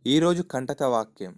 ఈరోజు కంటక వాక్యం.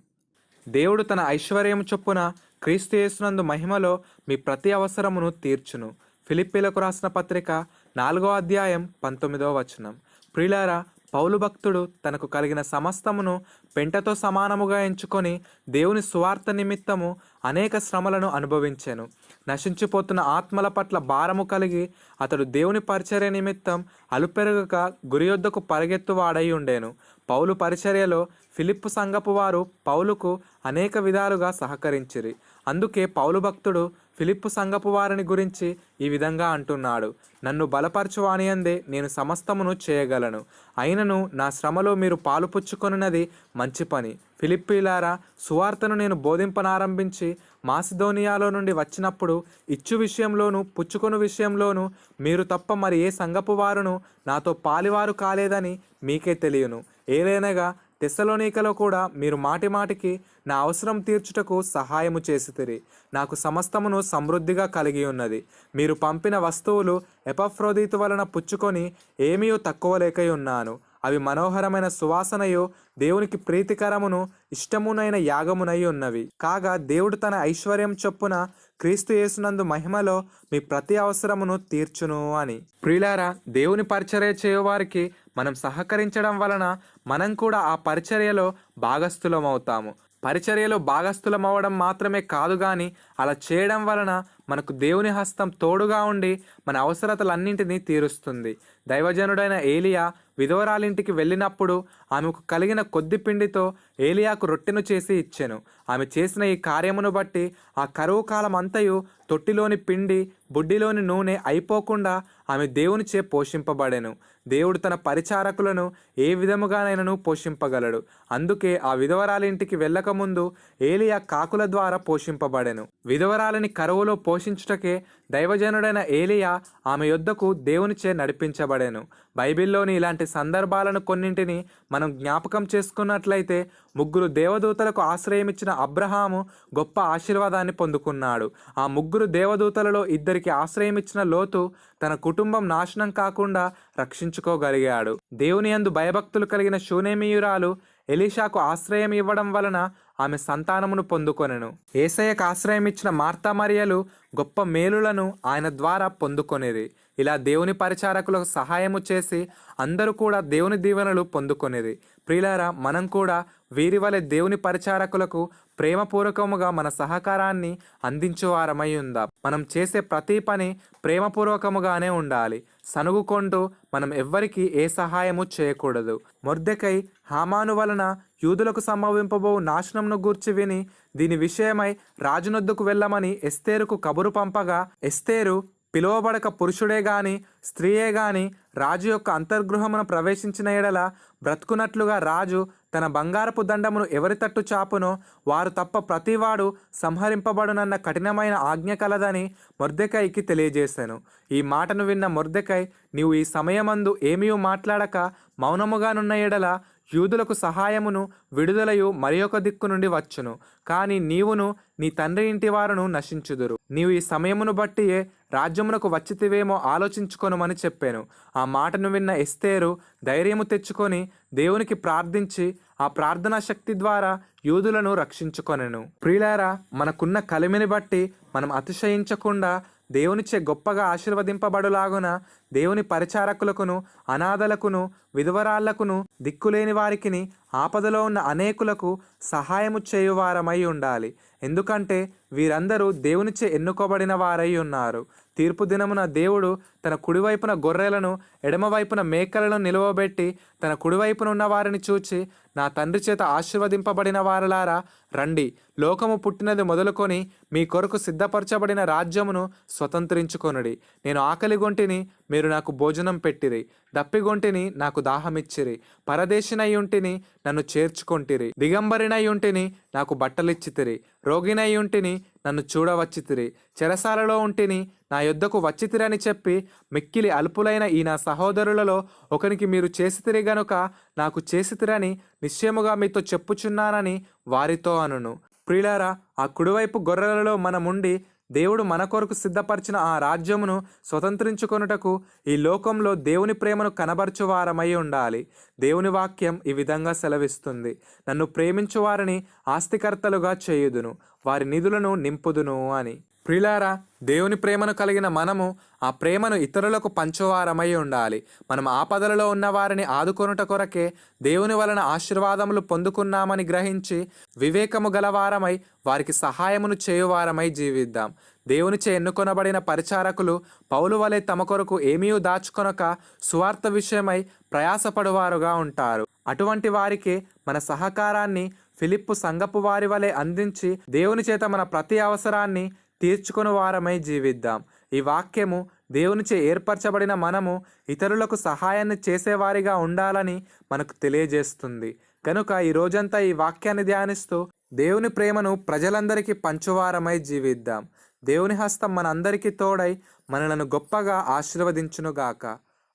దేవుడు తన ఐశ్వర్యము చొప్పున క్రీస్తు యేసునందు మహిమలో మీ ప్రతి అవసరమును తీర్చును. ఫిలిప్పీలకు రాసిన పత్రిక 4వ అధ్యాయం 19వ వచనం. ప్రియులారా, పౌలు భక్తుడు తనకు కలిగిన సమస్తమును పెంటతో సమానముగా ఎంచుకొని దేవుని సువార్త నిమిత్తము అనేక శ్రమలను అనుభవించెను. నశించిపోతున్న ఆత్మల పట్ల భారము కలిగి అతడు దేవుని పరిచర్య నిమిత్తం అలుపెరగక గురి యొద్దకు పరిగెత్తువాడై ఉండేను. పౌలు పరిచర్యలో ఫిలిప్పు సంఘపు వారు పౌలుకు అనేక విధాలుగా సహకరించిరి. అందుకే పౌలు భక్తుడు ఫిలిప్పు సంఘపు వారిని గురించి ఈ విధంగా అంటున్నాడు: నన్ను బలపరచువానియందే నేను సమస్తమును చేయగలను. అయినను నా శ్రమలో మీరు పాలుపుచ్చుకొనున్నది మంచి పని. ఫిలిప్పీలారా, సువార్తను నేను బోధింపనారంభించి మాసిదోనియాలో నుండి వచ్చినప్పుడు ఇచ్చు విషయంలోను పుచ్చుకొను విషయంలోను మీరు తప్ప మరి ఏ సంఘపు వారును నాతో పాలివారు కాలేదని మీకే తెలియను. ఏలైనగా తెస్సలోనికలో కూడా మీరు మాటిమాటికి నా అవసరం తీర్చుటకు సహాయము చేసితిరి. నాకు సమస్తమును సమృద్ధిగా కలిగి ఉన్నది. మీరు పంపిన వస్తువులు ఎపఫ్రోదీతు వలన పుచ్చుకొని ఏమీ తక్కువ లేకై ఉన్నాను. అవి మనోహరమైన సువాసనయు దేవునికి ప్రీతికరమును ఇష్టమునైన యాగమునై ఉన్నవి. కాగా దేవుడు తన ఐశ్వర్యం చొప్పున క్రీస్తు యేసునందు మహిమలో మీ ప్రతి అవసరమును తీర్చును అని. ప్రియులారా, దేవుని పరిచర్య చేయువారికి మనం సహకరించడం వలన మనం కూడా ఆ పరిచర్యలో భాగస్థులమవుతాము. పరిచర్యలో భాగస్థులమవడం మాత్రమే కాదు కానీ అలా చేయడం వలన మనకు దేవుని హస్తం తోడుగా ఉండి మన అవసరతలన్నింటినీ తీరుస్తుంది. దైవజనుడైన ఏలియా విధవరాలింటికి వెళ్ళినప్పుడు ఆమెకు కలిగిన కొద్ది పిండితో ఏలియాకు రొట్టెను చేసి ఇచ్చెను. ఆమె చేసిన ఈ కార్యమును బట్టి ఆ కరువు కాలం అంతయు తొట్టిలోని పిండి బుడ్డిలోని నూనె అయిపోకుండా ఆమె దేవునిచే పోషింపబడెను. దేవుడు తన పరిచారకులను ఏ విధముగానైనను పోషింపగలడు. అందుకే ఆ విధవరాలింటికి వెళ్ళకముందు ఏలియా కాకుల ద్వారా పోషింపబడెను. విధవరాలిని కరువులో పోషించుటకే దైవజనుడైన ఏలియా ఆమె యొద్దకు దేవునిచే నడిపించబడెను. బైబిల్లోని ఇలాంటి సందర్భాలను కొన్నింటిని మనం జ్ఞాపకం చేసుకున్నట్లయితే 3 దేవదూతలకు ఆశ్రయమిచ్చిన అబ్రహాము గొప్ప ఆశీర్వాదాన్ని పొందుకున్నాడు. ఆ 3 దేవదూతలలో 2కి ఆశ్రయమిచ్చిన లోతు తన కుటుంబం నాశనం కాకుండా రక్షించుకోగలిగాడు. దేవుని యందు భయభక్తులు కలిగిన షూనేమీయురాలు ఎలీషాకు ఆశ్రయం ఇవ్వడం వలన ఆమె సంతానమును పొందుకొనెను. యేసయ్యకు ఆశ్రయం ఇచ్చిన మార్తా మరియలు గొప్ప మేలులను ఆయన ద్వారా పొందుకొనిరి. ఇలా దేవుని పరిచారకులకు సహాయము చేసి అందరూ కూడా దేవుని దీవెనలు పొందుకొనిరి. ప్రియులారా, మనం కూడా వీరి వలె దేవుని పరిచారకులకు ప్రేమపూర్వకముగా మన సహకారాన్ని అందించువారమై ఉందాం. మనం చేసే ప్రతి పని ప్రేమపూర్వకముగానే ఉండాలి. సనుగుకొంటూ మనం ఎవ్వరికి ఏ సహాయము చేయకూడదు. మొర్దెకై హామాను వలన యూదులకు సంభవింపబో నాశనంను గూర్చి విని దీని విషయమై రాజునొద్దకు వెళ్ళమని ఎస్తేరుకు కబురు పంపగా, ఎస్తేరు పిలువబడక పురుషుడే గాని స్త్రీయే గాని రాజు యొక్క అంతర్గృహమును ప్రవేశించిన ఎడల బ్రతుకున్నట్లుగా రాజు తన బంగారపు దండమును ఎవరి తట్టు చాపునో వారు తప్ప ప్రతివాడు సంహరింపబడునన్న కఠినమైన ఆజ్ఞ కలదని మొర్దెకైకి తెలియజేశాను. ఈ మాటను విన్న మొర్దెకై, నీవు ఈ సమయమందు ఏమీ మాట్లాడక మౌనముగానున్న ఎడల యూదులకు సహాయమును విడుదలయు మరి ఒక దిక్కు నుండి వచ్చును. కానీ నీవును నీ తండ్రి ఇంటి వారును నశించుదురు. నీవు ఈ సమయమును బట్టియే రాజ్యమునకు వచ్చితివేమో ఆలోచించుకొనుమని చెప్పాను. ఆ మాటను విన్న ఎస్తేరు ధైర్యము తెచ్చుకొని దేవునికి ప్రార్థించి ఆ ప్రార్థనా శక్తి ద్వారా యూదులను రక్షించుకొనెను. ప్రియులారా, మనకున్న కలిమిని బట్టి మనం అతిశయించకుండా దేవునిచే గొప్పగా ఆశీర్వదింపబడులాగున దేవుని పరిచారకులకును అనాథలకును విధవరాళ్లకును దిక్కులేని వారికిని ఆపదలో ఉన్న అనేకులకు సహాయము చేయువారమై ఉండాలి. ఎందుకంటే వీరందరూ దేవునిచే ఎన్నుకోబడిన వారై ఉన్నారు. తీర్పు దినమున దేవుడు తన కుడివైపున గొర్రెలను ఎడమవైపున మేకలను నిలువబెట్టి తన కుడివైపున ఉన్న వారిని చూచి, నా తండ్రి చేత ఆశీర్వదింపబడిన వారలారా రండి, లోకము పుట్టినది మొదలుకొని మీ కొరకు సిద్ధపరచబడిన రాజ్యమును స్వతంత్రించుకొనుడి. నేను ఆకలిగొంటిని, మీరు నాకు భోజనం పెట్టిరి. దప్పిగొంటిని, నాకు దాహమిచ్చిరి. పరదేశినయ్యుంటిని, నన్ను చేర్చుకొంటిరి. దిగంబరినయ్యుంటిని, నాకు బట్టలిచ్చితిరి. రోగినయ్యుంటిని, నన్ను చూడవచ్చితిరి. చెరసాలలో ఉంటిని, నా యొద్దకు వచ్చితిరని చెప్పి మిక్కిలి అల్పులైన ఈ నా సహోదరులలో ఒకనికి మీరు చేసితిరి గనుక నాకు చేసితిరని నిశ్చయముగా మీతో చెప్పుచున్నానని వారితో అనును. ప్రియులారా, ఆ కుడివైపు గొర్రెలలో మనముండి దేవుడు మన కొరకు సిద్ధపరిచిన ఆ రాజ్యమును స్వతంత్రించుకొనుటకు ఈ లోకంలో దేవుని ప్రేమను కనబరచువారమై ఉండాలి. దేవుని వాక్యం ఈ విధంగా సెలవిస్తుంది, నన్ను ప్రేమించు వారిని ఆస్తికర్తలుగా చేయుదును, వారి నిధులను నింపుదును అని. ప్రియులారా, దేవుని ప్రేమను కలిగిన మనము ఆ ప్రేమను ఇతరులకు పంచువారమై ఉండాలి. మనం ఆపదలలో ఉన్న వారిని ఆదుకొనుట కొరకే దేవుని వలన ఆశీర్వాదములు పొందుకున్నామని గ్రహించి వివేకము గలవారమై వారికి సహాయమును చేయువారమై జీవిద్దాం. దేవునిచే ఎన్నుకొనబడిన పరిచారకులు పౌలు వలె తమ కొరకు ఏమీ దాచుకొనక సువార్త విషయమై ప్రయాసపడువారుగా ఉంటారు. అటువంటి వారికి మన సహకారాన్ని ఫిలిప్పు సంఘపు వారి వలె అందించి దేవుని చేత మన ప్రతి అవసరాన్ని తీర్చుకుని వారమై జీవిద్దాం. ఈ వాక్యము దేవునిచే ఏర్పరచబడిన మనము ఇతరులకు సహాయాన్ని చేసేవారిగా ఉండాలని మనకు తెలియజేస్తుంది. కనుక ఈ రోజంతా ఈ వాక్యాన్ని ధ్యానిస్తూ దేవుని ప్రేమను ప్రజలందరికీ పంచువారమై జీవిద్దాం. దేవుని హస్తం మనందరికీ తోడై మనలను గొప్పగా ఆశీర్వదించునుగాక.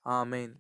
ఆమేన్.